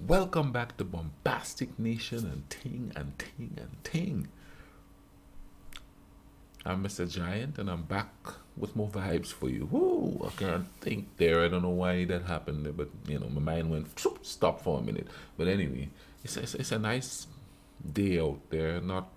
Welcome back to Bombastic Nation and Ting and Ting and Ting. I'm Mr. Giant and I'm back with more vibes for you. Woo! I can't think there. I don't know why that happened, but my mind went stop for a minute. But anyway, it's a nice day out there. Not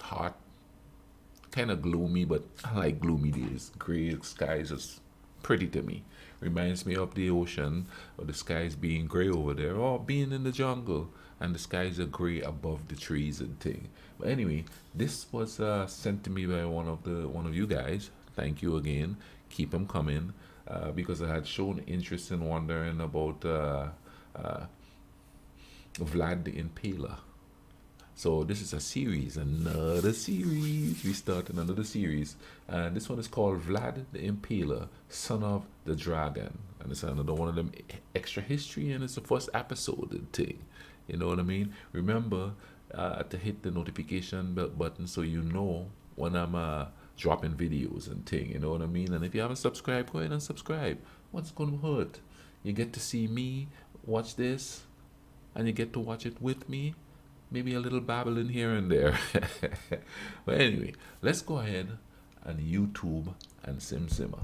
hot, kind of gloomy, but I like gloomy days. Gray skies is pretty to me. Reminds me of the ocean or the skies being gray over there, or being in the jungle and the skies are gray above the trees and thing. But anyway, this was sent to me by one of you guys. Thank you again. Keep them coming, because I had shown interest in wondering about uh, Vlad the Impaler. So this is a series, another series. We started another series, and this one is called Vlad the Impaler, Son of the Dragon, and it's another one of them extra history, and it's the first episode and thing. You know what I mean? Remember to hit the notification bell button so you know when I'm dropping videos and thing. You know what I mean? And if you haven't subscribed, go ahead and subscribe. What's gonna hurt? You get to see me watch this, and you get to watch it with me, maybe a little babbling here and there. But anyway, let's go ahead and YouTube and simmer.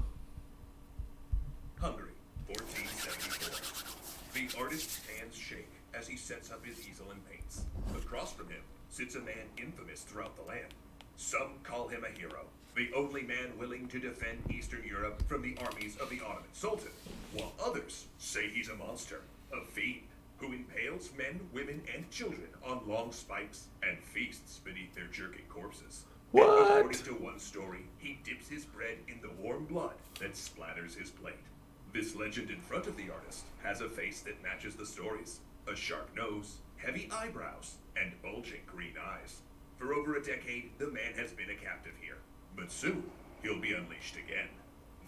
Hungary, 1474. The artist's hands shake as he sets up his easel and paints. Across from him sits a man infamous throughout the land. Some call him a hero, the only man willing to defend Eastern Europe from the armies of the Ottoman Sultan, while others say he's a monster, a fiend, who impales men, women, and children on long spikes and feasts beneath their jerking corpses. And What? according to one story, he dips his bread in the warm blood that splatters his plate. This legend in front of the artist has a face that matches the stories: a sharp nose, heavy eyebrows, and bulging green eyes. For over a decade, the man has been a captive here, but soon he'll be unleashed again.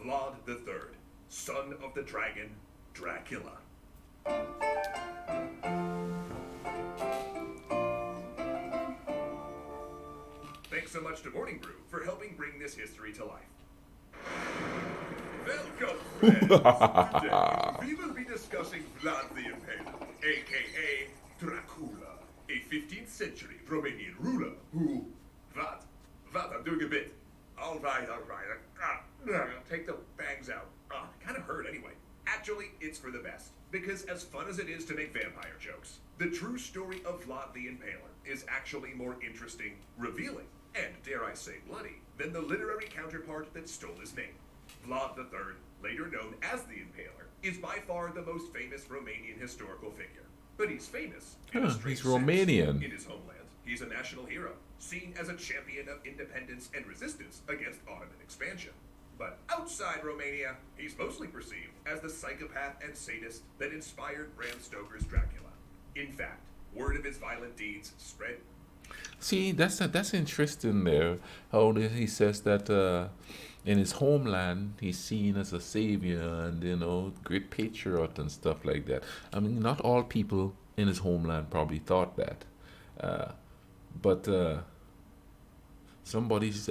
Vlad the Third, son of the dragon, Dracula. Thanks so much to Morning Brew for helping bring this history to life. Welcome, friends. Today we will be discussing Vlad the Impaler, aka Dracula, a 15th century Romanian ruler who... Vlad, I'm doing a bit. All right. Take the bangs out. Kind of hurt anyway. Actually, it's for the best, because as fun as it is to make vampire jokes, the true story of Vlad the Impaler is actually more interesting, revealing, and dare I say bloody, than the literary counterpart that stole his name. Vlad III, later known as the Impaler, is by far the most famous Romanian historical figure. But he's famous in a strange He's sense. Romanian. In his homeland, he's a national hero, seen as a champion of independence and resistance against Ottoman expansion. But outside Romania, he's mostly perceived as the psychopath and sadist that inspired Bram Stoker's Dracula. In fact, word of his violent deeds spread. See, that's interesting there. How he says that in his homeland he's seen as a savior and great patriot and stuff like that. I mean, not all people in his homeland probably thought that, but somebody's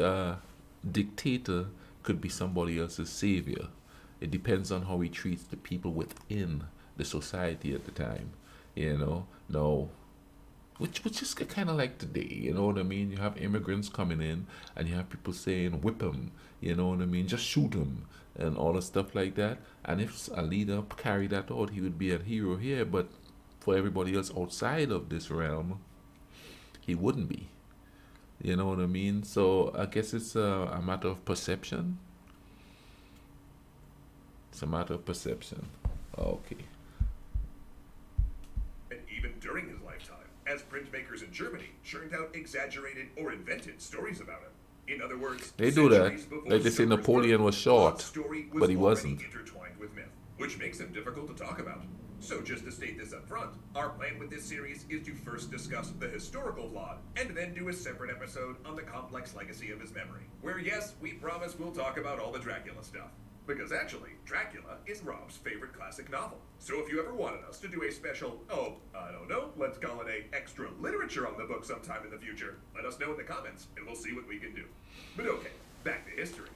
dictator could be somebody else's savior. It depends on how he treats the people within the society at the time. No, which is kind of like today. You know what I mean? You have immigrants coming in, and you have people saying, "Whip him." You know what I mean? Just shoot him and all the stuff like that. And if a leader carried that out, he would be a hero here. But for everybody else outside of this realm, he wouldn't be. You know what I mean? So I guess it's a matter of perception. It's a matter of perception. Okay. And even during his lifetime, as printmakers in Germany churned out exaggerated or invented stories about him. In other words, They do that. centuries before Like they say Stoker's Napoleon work, was short, Vlad's story was but he already wasn't. intertwined with myth, which makes him difficult to talk about. So just to state this up front, our plan with this series is to first discuss the historical Vlad, and then do a separate episode on the complex legacy of his memory, where yes, we promise we'll talk about all the Dracula stuff. Because actually, Dracula is Rob's favorite classic novel. So if you ever wanted us to do a special, let's call it a extra literature on the book sometime in the future, let us know in the comments, and we'll see what we can do. But okay, back to history.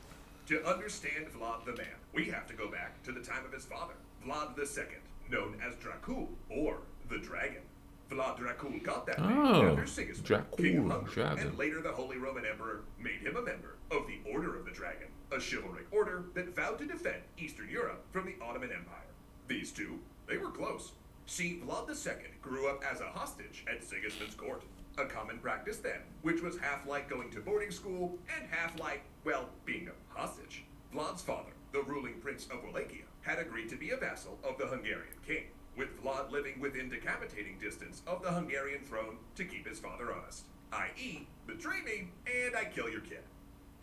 To understand Vlad the man, we have to go back to the time of his father, Vlad II, known as Dracul, or the dragon. Vlad Dracul got that name Oh, after Sigismund, king of Dracul, Hungary, and dragon. later the Holy Roman Emperor made him a member of the Order of the Dragon, a chivalric order that vowed to defend Eastern Europe from the Ottoman Empire. These two, they were close. See, Vlad II grew up as a hostage at Sigismund's court, a common practice then, which was half like going to boarding school and half like, well, being a hostage. Vlad's father, the ruling prince of Wallachia, had agreed to be a vassal of the Hungarian king, with Vlad living within decapitating distance of the Hungarian throne to keep his father honest, i.e., betray me and I kill your kid.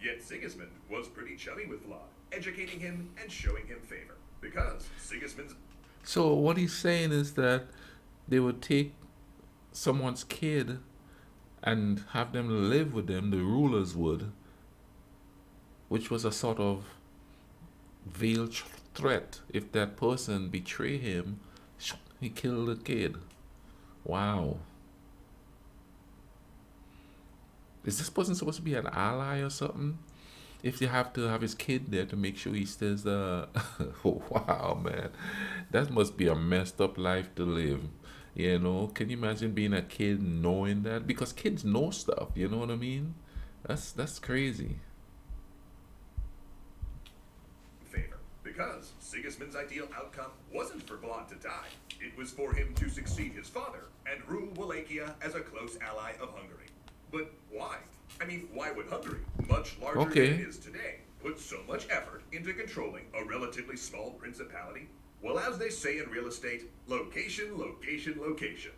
Yet Sigismund was pretty chummy with Vlad, educating him and showing him favor, because Sigismund's So what he's saying is that they would take someone's kid and have them live with them, the rulers would, which was a sort of veiled threat. If that person betray him, he killed the kid. Wow. Is this person supposed to be an ally or something? If you have to have his kid there to make sure he stays oh, wow, man. That must be a messed up life to live. You know, can you imagine being a kid knowing that? Because kids know stuff, you know what I mean? That's crazy. favor, because Sigismund's ideal outcome wasn't for Vlad to die. It was for him to succeed his father and rule Wallachia as a close ally of Hungary. But why? I mean, why would Hungary, much larger than Okay. it is today, put so much effort into controlling a relatively small principality? Well, as they say in real estate, location, location, location.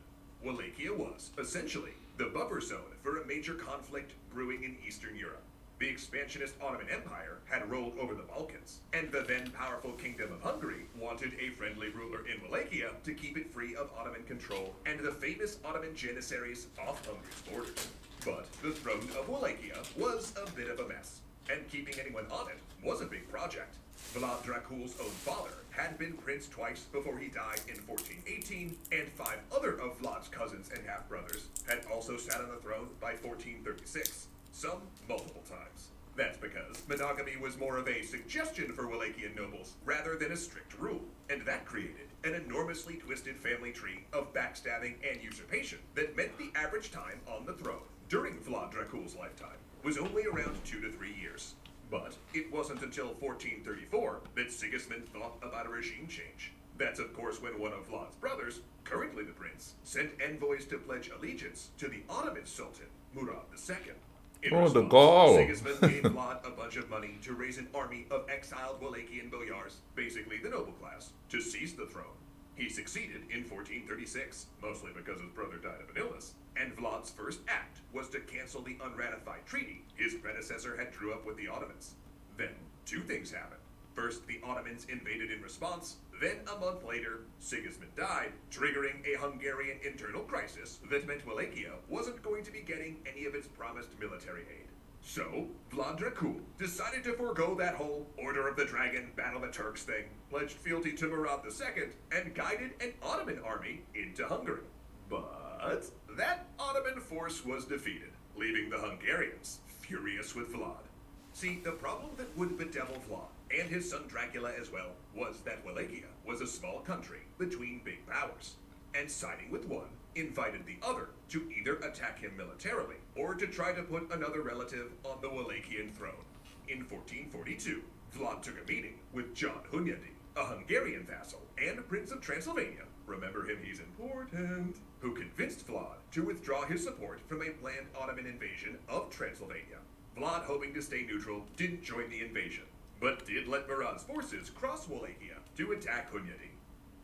Wallachia was, essentially, the buffer zone for a major conflict brewing in Eastern Europe. The expansionist Ottoman Empire had rolled over the Balkans, and the then powerful Kingdom of Hungary wanted a friendly ruler in Wallachia to keep it free of Ottoman control and the famous Ottoman janissaries off Hungary's borders. But the throne of Wallachia was a bit of a mess, and keeping anyone on it was a big project. Vlad Dracul's own father had been prince twice before he died in 1418, and 5 other of Vlad's cousins and half-brothers had also sat on the throne by 1436, some multiple times. That's because monogamy was more of a suggestion for Wallachian nobles rather than a strict rule, and that created an enormously twisted family tree of backstabbing and usurpation that meant the average time on the throne during Vlad Dracul's lifetime was only around 2 to 3 years. But it wasn't until 1434 that Sigismund thought about a regime change. That's of course when one of Vlad's brothers, currently the prince, sent envoys to pledge allegiance to the Ottoman Sultan, Murad II. In Oh, the response, gall. Sigismund gave Vlad a bunch of money to raise an army of exiled Wallachian boyars, basically the noble class, to seize the throne. He succeeded in 1436, mostly because his brother died of an illness, and Vlad's first act was to cancel the unratified treaty his predecessor had drew up with the Ottomans. Then, 2 things happened. First, the Ottomans invaded in response, then a month later, Sigismund died, triggering a Hungarian internal crisis that meant Wallachia wasn't going to be getting any of its promised military aid. So, Vlad Dracul decided to forego that whole Order of the Dragon, Battle of the Turks thing, pledged fealty to Murad II, and guided an Ottoman army into Hungary. But that Ottoman force was defeated, leaving the Hungarians furious with Vlad. See, the problem that would bedevil Vlad, and his son Dracula as well, was that Wallachia was a small country between big powers, and siding with one invited the other to either attack him militarily or to try to put another relative on the Wallachian throne. In 1442, Vlad took a meeting with John Hunyadi, a Hungarian vassal and Prince of Transylvania. Remember him, he's important. Who convinced Vlad to withdraw his support from a planned Ottoman invasion of Transylvania. Vlad, hoping to stay neutral, didn't join the invasion, but did let Murad's forces cross Wallachia to attack Hunyadi.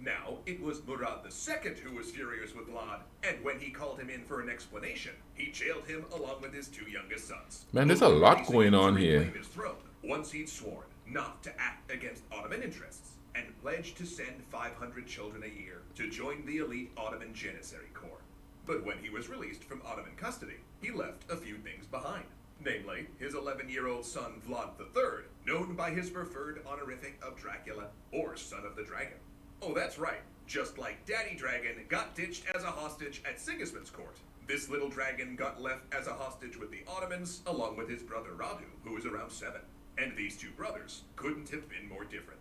Now, it was Murad II who was furious with Vlad, and when he called him in for an explanation, he jailed him along with his 2 youngest sons. Man, there's a Both lot releasing going him to on here. reclaim his throne, once he'd sworn not to act against Ottoman interests, and pledged to send 500 children a year to join the elite Ottoman Janissary Corps. But when he was released from Ottoman custody, he left a few things behind. Namely, his 11-year-old son Vlad III, known by his preferred honorific of Dracula, or Son of the Dragon. Oh, that's right. Just like Daddy Dragon got ditched as a hostage at Sigismund's court, this little dragon got left as a hostage with the Ottomans, along with his brother Radu, who was around 7. And these 2 brothers couldn't have been more different.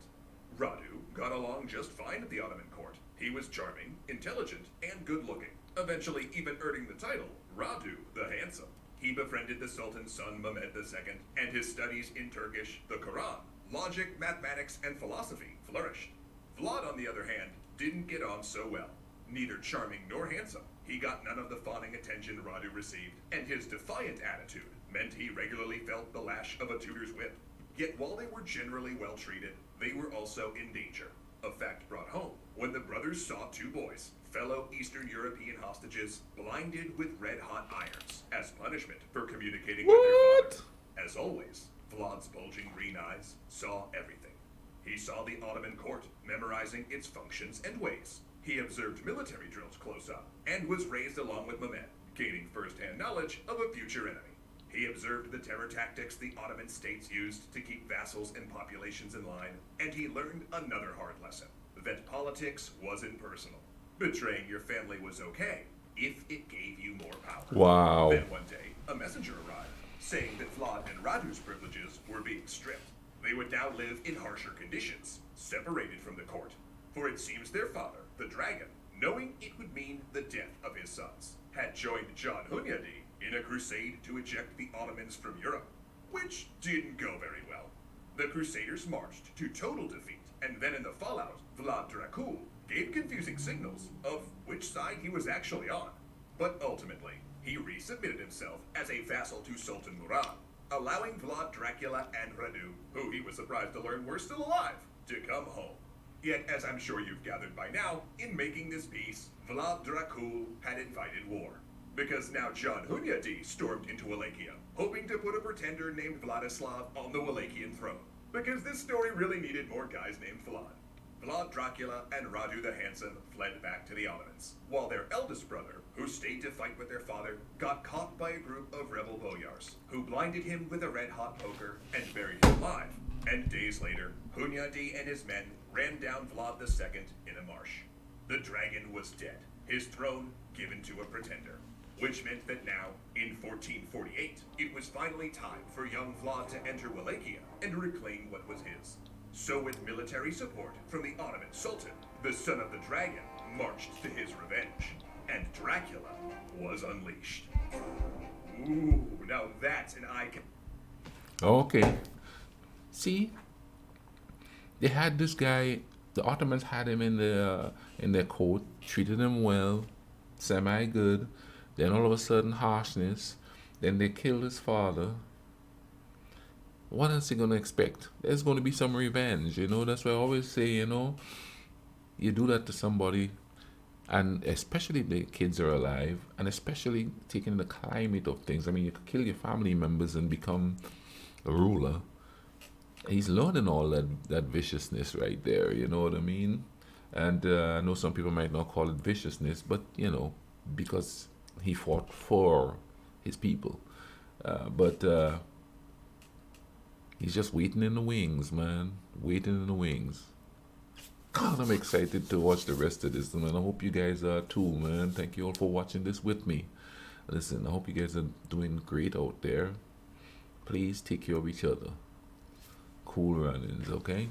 Radu got along just fine at the Ottoman court, He was charming, intelligent, and good looking, eventually even earning the title Radu the Handsome. He befriended the Sultan's son Mehmed II, and his studies in Turkish, the Quran, logic, mathematics, and philosophy flourished. Vlad, on the other hand, didn't get on so well. Neither charming nor handsome, he got none of the fawning attention Radu received, and his defiant attitude meant he regularly felt the lash of a tutor's whip. Yet while they were generally well treated, they were also in danger. A fact brought home when the brothers saw two boys, fellow Eastern European hostages, blinded with red-hot irons as punishment for communicating with their What? father. As always, Vlad's bulging green eyes saw everything. He saw the Ottoman court, memorizing its functions and ways. He observed military drills close up, and was raised along with Mehmed, gaining first-hand knowledge of a future enemy. He observed the terror tactics the Ottoman states used to keep vassals and populations in line, and he learned another hard lesson, that politics wasn't personal. Betraying your family was okay, if it gave you more power. Wow. Then one day, a messenger arrived, saying that Vlad and Radu's privileges were being stripped. They would now live in harsher conditions, separated from the court, for it seems their father, the dragon, knowing it would mean the death of his sons, had joined John Hunyadi in a crusade to eject the Ottomans from Europe, which didn't go very well. The Crusaders marched to total defeat, and then in the fallout, Vlad Dracul gave confusing signals of which side he was actually on. But ultimately, he resubmitted himself as a vassal to Sultan Murad, allowing Vlad Dracula and Radu, who he was surprised to learn were still alive, to come home. Yet, as I'm sure you've gathered by now, in making this peace, Vlad Dracul had invited war. Because now John Hunyadi stormed into Wallachia, hoping to put a pretender named Vladislav on the Wallachian throne. Because this story really needed more guys named Vlad. Vlad Dracula and Radu the Handsome fled back to the Ottomans, while their eldest brother, who stayed to fight with their father, got caught by a group of rebel boyars, who blinded him with a red-hot poker and buried him alive. And days later, Hunyadi and his men ran down Vlad II in a marsh. The dragon was dead, his throne given to a pretender. Which meant that now, in 1448, it was finally time for young Vlad to enter Wallachia and reclaim what was his. So with military support from the Ottoman Sultan, the son of the dragon marched to his revenge, and Dracula was unleashed. Ooh, now that's an icon. Okay. See, they had this guy. The Ottomans had him in their court, treated him well, semi good. Then all of a sudden, harshness. Then they killed his father. What else are you gonna expect? There's gonna be some revenge. That's why I always say, you do that to somebody, and especially if the kids are alive, and especially taking the climate of things. I mean, you could kill your family members and become a ruler. He's learning all that viciousness right there. You know what I mean? And I know some people might not call it viciousness, but because he fought for his people. But he's just waiting in the wings, man. Waiting in the wings. God, I'm excited to watch the rest of this, man. I hope you guys are too, man. Thank you all for watching this with me. Listen, I hope you guys are doing great out there. Please take care of each other. Cool runnings, okay?